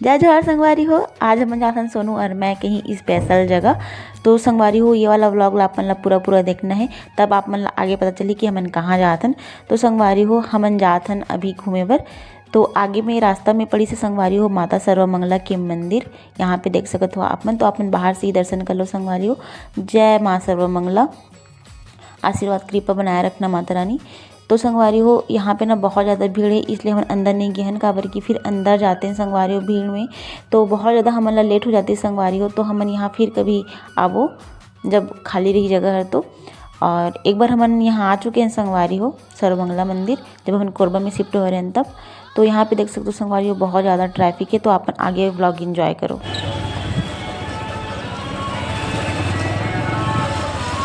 जय जोहार संगवारी हो। आज हम जाथन सोनू और मैं कहीं स्पेशल जगह। तो संगवारी हो ये वाला व्लॉग ला अपन ला पूरा देखना है, तब आप मन ला आगे पता चली कि हमन कहाँ जाथन। तो संगवारी हो हमन जाथन अभी घूमे बर। तो आगे में रास्ता में पड़ी से संगवारी हो माता सर्वमंगला के मंदिर, यहाँ पे देख सकत हो आप मन। तो अपन बाहर से ही दर्शन कर लो संगवारी हो। जय माँ सर्वमंगला, आशीर्वाद कृपा बनाए रखना माता रानी। तो संगवारी हो यहाँ पे ना बहुत ज़्यादा भीड़ है, इसलिए हम अंदर नहीं गए हैं काबर कि फिर अंदर जाते हैं संगवारी हो भीड़ में तो बहुत ज़्यादा हमन ला लेट हो जाती है संगवारी हो। तो हमन यहाँ फिर कभी आवो जब खाली रही जगह है तो। और एक बार हमन यहाँ आ चुके हैं संगवारी हो सर्वमंगला मंदिर, जब हम कोरबा में शिफ्ट हो रहे हैं तब। तो यहाँ पे देख सकते हो संगवारी हो बहुत ज़्यादा ट्रैफिक है। तो अपन आगे व्लॉग एंजॉय करो।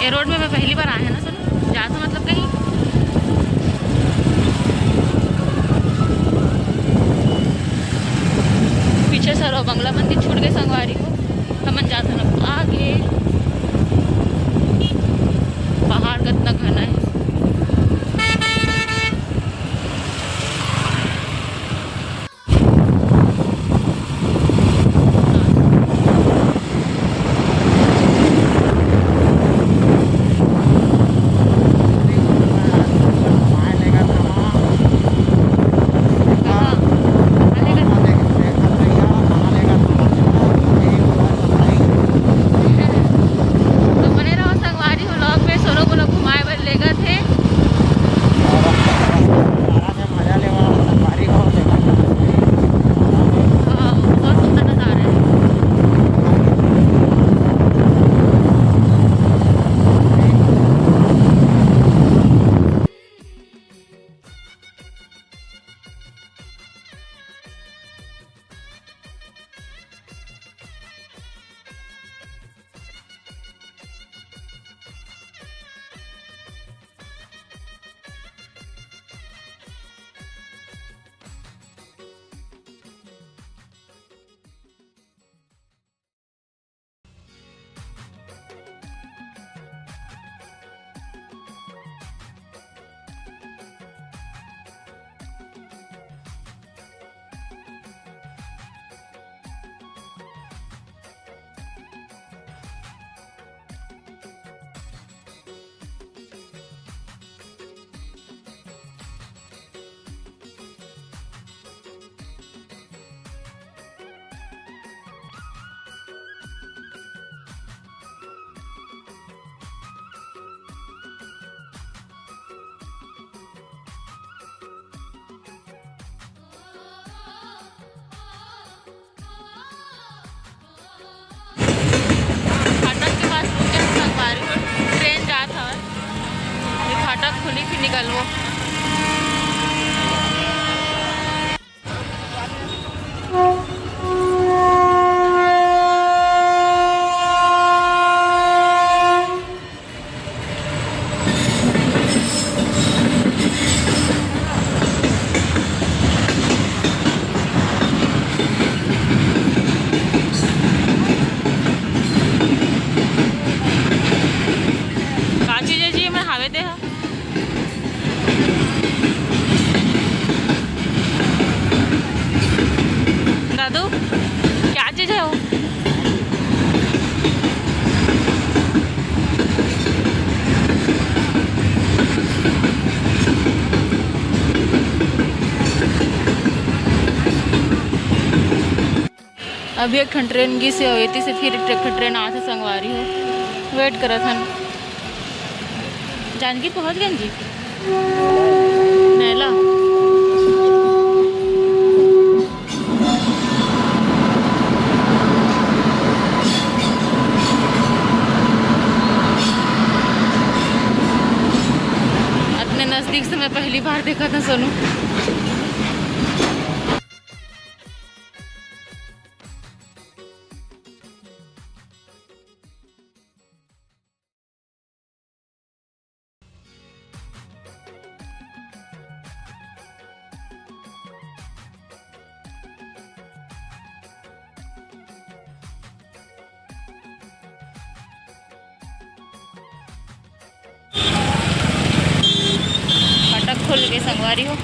ये रोड में मैं पहली बार आया है ना सर, जा तो मतलब कहीं पीछे सर्वमंगला मंदिर छूट गए संगवारी को। हमन जाते ना आगे, पहाड़ कितना घना है। फाटक खुली फिर निकलवो। काची जी मैं हावे दे हा दादू क्या चीज है वो? अभी एक ट्रेन की से हुई थी से फिर एक ट्रेन आ से संगवारी हो वेट करा था। जानकी पहुंच गए जी नैला। अपने नज़दीक से मैं पहली बार देखा था सोनू। फाटक खुल गए संगवारी हो।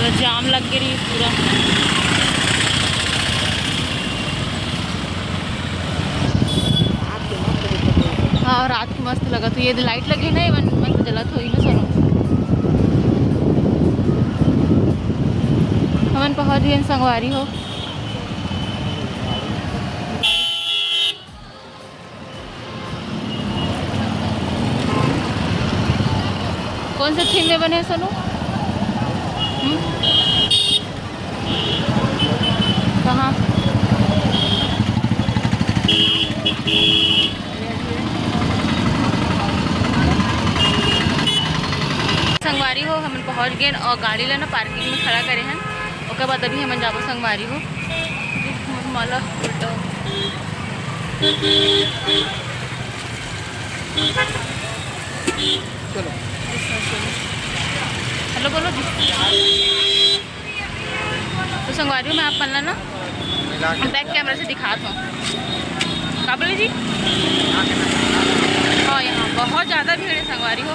पूरा जाम लग गई पूरा। हाँ रात को मस्त लगा तो ये लाइट लगी ना मन मस्त जलत हुई ना सोनू। हमन पहुँच गए संगवारी हो। कौन से थीम में बने हैं सोनू? कहाँ? संगवारी हो हम पहुँच गए और गाड़ी लेना पार्किंग में खड़ा करे हैं। उसके बाद अभी हम जाबो संगवारी हो माला उल्टा। चलो हेलो बोलो जी। तो संगवारी में आप पन्ना ना बैक कैमरा से दिखाता हूँ। का बोले जी? हाँ यहाँ बहुत ज़्यादा भीड़ है संगवारी हो।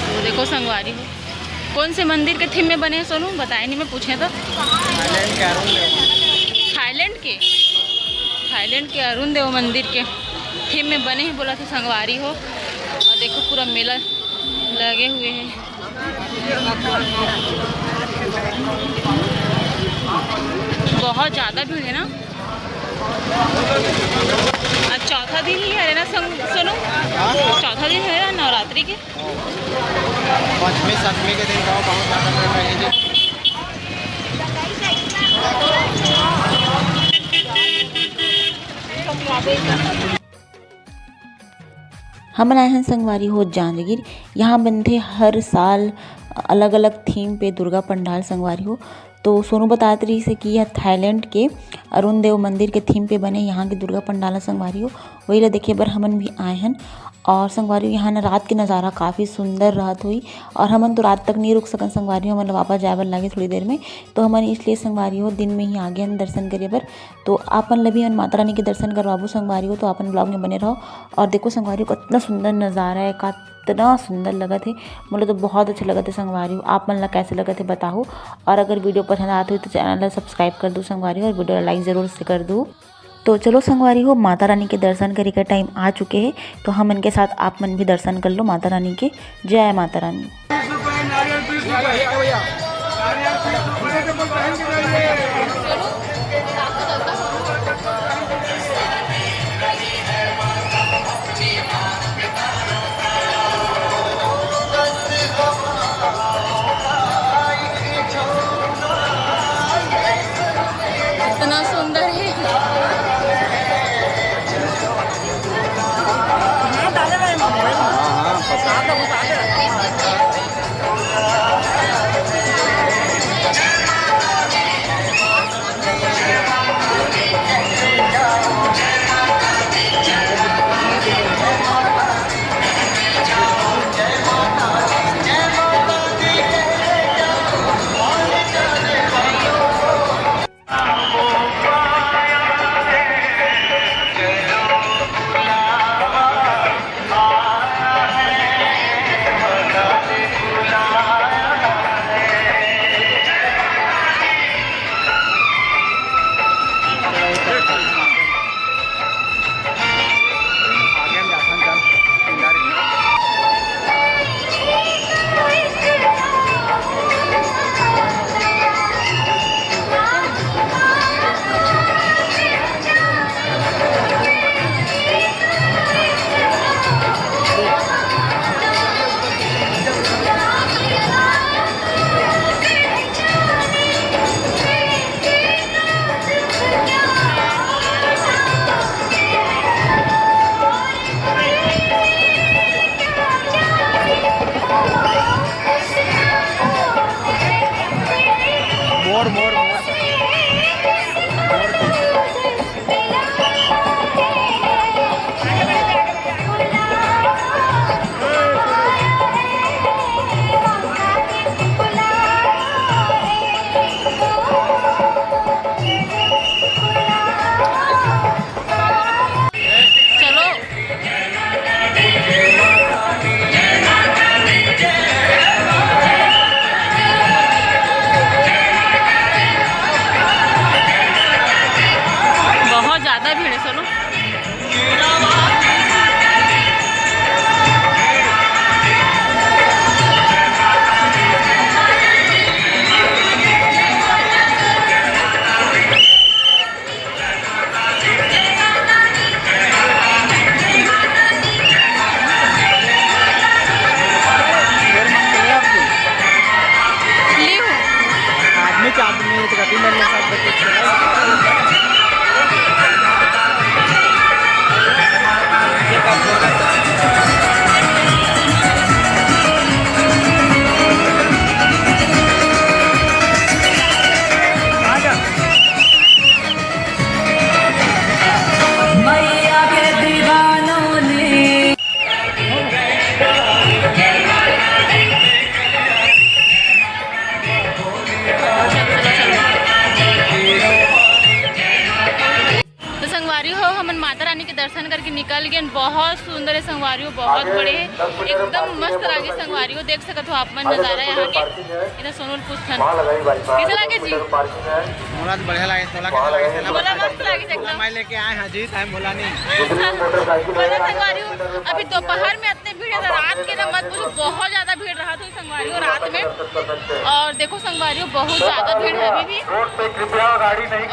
तो देखो संगवारी हो कौन से मंदिर के थीम में बने हैं सोनू? बताए नहीं, मैं पूछे तो। थाईलैंड के अरुण देव मंदिर के थीम में बने हैं बोला तो संगवारी हो। और देखो पूरा मेला लगे हुए हैं। बहुत ज़्यादा भीड़ है ना। आज चौथा दिन ही है ना सोनू? चौथा दिन है ना नवरात्रि के। 5वें 7वें के दिन बहुत ज़्यादा हम आए हैं संगवारी हो जांजगीर। यहाँ बनते हर साल अलग अलग थीम पे दुर्गा पंडाल संगवारी हो। तो सोनू बताते रही से कि यह थाईलैंड के अरुण देव मंदिर के थीम पे बने यहाँ की दुर्गा पंडाल संगवारी हो। वही ला देखे बर हमन भी आए हैं। और संगवारी यहाँ न रात के नज़ारा काफ़ी सुंदर रात हुई। और हमन तो रात तक नहीं रुक सकन संगवारी हो, मतलब वापस जाए बर लगे थोड़ी देर में। तो हमन इसलिए संगवारी हो दिन में ही आ गए दर्शन करे बर। तो आपन ला भी माता रानी के दर्शन करवाबो संगवारी हो। तो अपन ब्लॉग में बने रहो। और देखो संगवारी को कितना सुंदर नज़ारा है, इतना सुंदर लगा थे। मुझे तो बहुत अच्छा लगा था संगवारी हो। आप मन ला कैसे लगा थे बताओ। और अगर वीडियो पसंद आते हो तो चैनल ला सब्सक्राइब कर दो संगवारी हो, और वीडियो ला लाइक ज़रूर से कर दो। तो चलो संगवारी हो माता रानी के दर्शन करे का टाइम आ चुके हैं। तो हम इनके साथ आप मन भी दर्शन कर लो माता रानी के। जय माता रानी। इतना सुंदर है। दर्शन करके निकल गए। बहुत सुंदर है संगवारी हो, बहुत बड़े है, एकदम मस्त लागे संगवारी हो। देख सकते हो आप मन नज़ारा यहाँ के इधर सोनल पुस्थन कैसे लागे जी? मोला तो बढ़िया लागे, तोला कैसा लागे? मोला मस्त लागे एकदम। मैं लेके आए हैं जी, टाइम बोला नहीं। संगवारी हो अभी दोपहर में इतने भीड़ है, रात के ना मत पूछो, बहुत ज़्यादा भीड़ रहा था संगवारी हो रात में। और देखो संगवारी हो बहुत ज़्यादा भीड़ है अभी भी।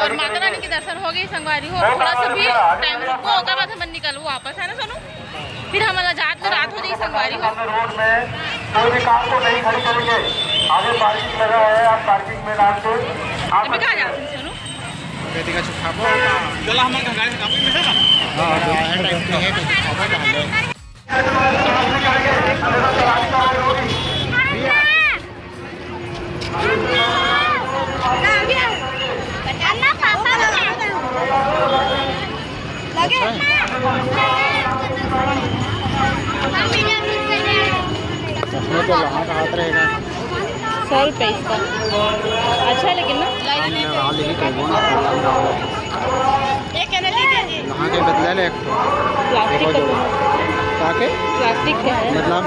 और माता रानी के दर्शन हो गए संगवारी हो। थोड़ा सा भी टाइम रुको, होगा बाद हम निकलू वापस, है ना सोनू? फिर हम जात में रात हो जाएगी संगवारी हो। रोड में कोई भी कार को नहीं खड़ी करेंगे, आगे पार्किंग लगा है, आप पार्किंग में डाल के अभी कहाँ जाते हैं सोनू? बेटी का चुप खाबो चला हम का गाड़ी से काम में है ना। हां है टाइम के है तो खाबो डाल चश्मे तो वहाँ का हाथ रहेगा 100 रुपये इसका। अच्छा है लेकिन ना वहाँ के बदले ले प्लास्टिक का, ताकि प्लास्टिक का है मतलब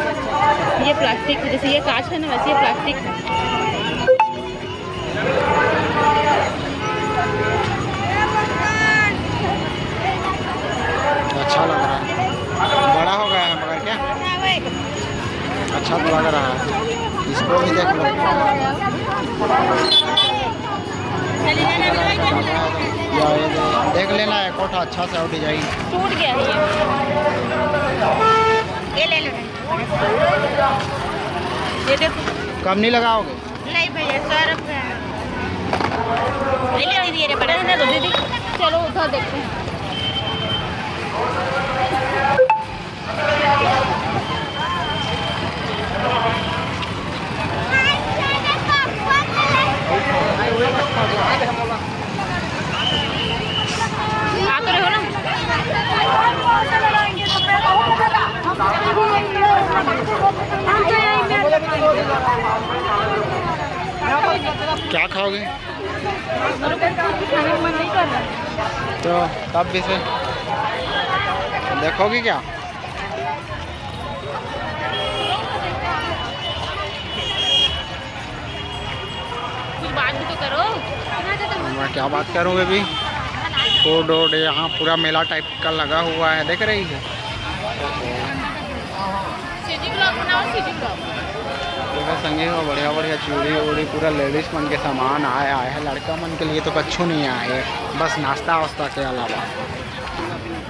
ये प्लास्टिक, जैसे ये कांच है ना वैसे ये प्लास्टिक है। अच्छा लग रहा है, बड़ा हो गया है मगर क्या अच्छा तो लग रहा है। इसको भी देख लो, या ये देख लेना है कोठा अच्छा से डिजाइन टूट गया है ये ले लो। ये देखो कम नहीं लगाओगे? नहीं भैया 100 रुपये ले दीजिए रे बड़ा है तो दीदी। चलो उधर देखते हैं। आ तो रहे हो ना? क्या खाओगे? खाने का मन नहीं कर रहा। तो तब भी से देखोगी क्या? कुछ बात भी तो करो। मैं क्या बात करूँगी अभी? फूड वूड यहाँ पूरा मेला टाइप का लगा हुआ है, देख रही है? सीजी ब्लॉग बनाओ, सीजी ब्लॉग। देखा संगे हो बढ़िया बढ़िया चूड़ी वूड़ी पूरा लेडीज मन के सामान आया है। लड़का मन के लिए तो कच्छू नहीं आए, बस नाश्ता वास्ता के अलावा।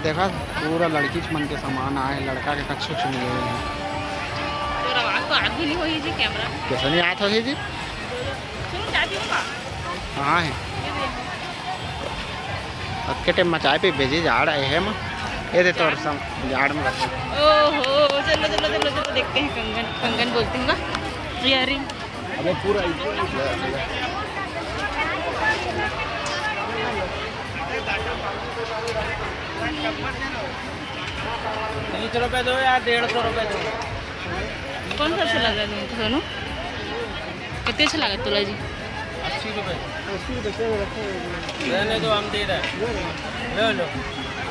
देखा पूरा लड़की मन के सामान आए, लड़का के कच्छू नहीं हुए हैं। और आवाज़ तो आग भी नहीं हुई जी कैमरा। कैसे नहीं आया था जी? सुनो जाती हूँ कहाँ है? अक्के टाइम मचाए पे भेजे झाड़ आए हैं माँ, ये दे तो झाड़ में रखे। ओहो चलो चलो चलो चलो देखते हैं। कंगन कंगन बोलते हैं ना, इयरिंग। अबे पूरा 30 रुपये दो या 150 रुपये दो। कौन सा अच्छा लगा तुमको सोनू? कितने अच्छा लगा तुला जी? 80 रुपये। रहने दो, हम दे रहे हैं। ले लो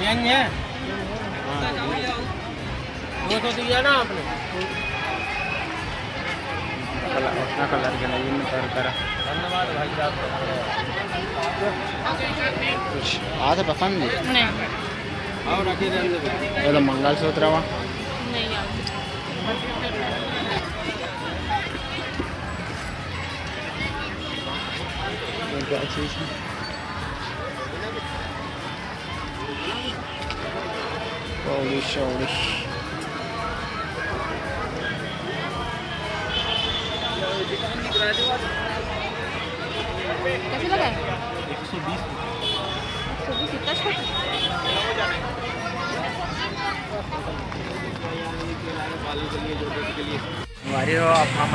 यही है 200 दिया ना आपने। अपना कलर के लिए करा धन्यवाद भाई साहब। कुछ आज पसंद नहीं नहीं और रखी रहने दो। ये तो मंगलसूत्र हुआ। नहीं यार क्या चीज़ है? पॉलिश वॉलिश कैसे लगा? 120 इतना छोटा। हमारी हो अब हम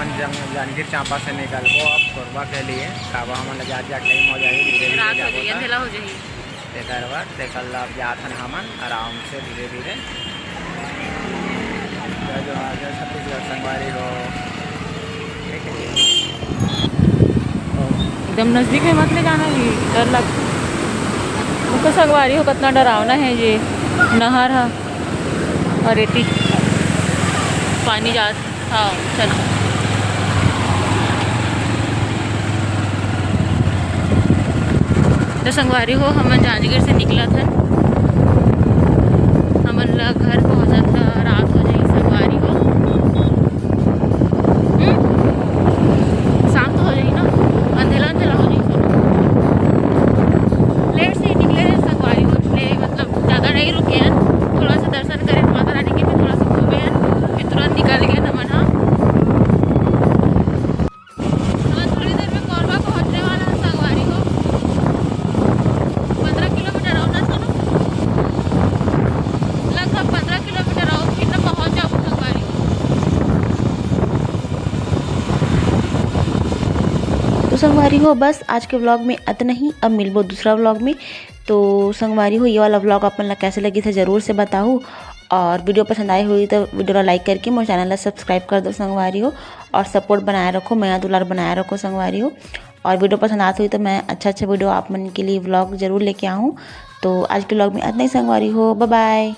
जांजगीर चांपा से निकलबो अब कोरबा के लिए काबा हम जा टाइम हो जाएगी धीरे रात हो धीरे जाएगी, अंधेला हो जाएगी। तेकर बाद देखल अब जाथन हमन आराम से धीरे धीरे जो आगे छत्तीसगढ़ संगवारी हो एकदम नज़दीक में मत ले जाना जी, डर लगता। उनको संगवारी हो कितना डरावना है ये। नहर है और रेती पानी जा। हाँ चलो तो संगवारी हो हमन जांजगीर से निकला था, हमन ला घर पहुँचा था, रात हो जाई संगवारी हो। शाम तो हो जाई ना, अंधेला अंधेला हो जाई। लेट से ही निकले हैं संगवारी हो, इसलिए मतलब ज़्यादा नहीं रुके हैं, थोड़ा सा दर्शन करें माता रानी के, फिर थोड़ा सा घूमे हैं, फिर तुरंत निकल गए था मन। हाँ थोड़ी देर में कोरबा पहुँचने वाला है संगवारी हो। 15 किलोमीटर और ना सुनो, लगभग 15 किलोमीटर और फिर ना पहुँच जाओ संगवारी हो। तो संगवारी हो बस आज के व्लॉग में इतना ही। अब मिलबो दूसरा व्लॉग में। तो संगवारी हो ये वाला व्लॉग अपन ला कैसे लगी था ज़रूर से बताओ, और वीडियो पसंद आई हुई तो वीडियो ला लाइक करके मोर चैनल ला सब्सक्राइब कर दो संगवारी हो, और सपोर्ट बनाए रखो, मैं दुलार बनाए रखो संगवारी हो। और वीडियो पसंद आती हुई तो मैं अच्छा वीडियो आप मन के लिए व्लॉग ज़रूर लेके आऊँ। तो आज के व्लॉग में इतना ही संगवारी हो, बाय बाय।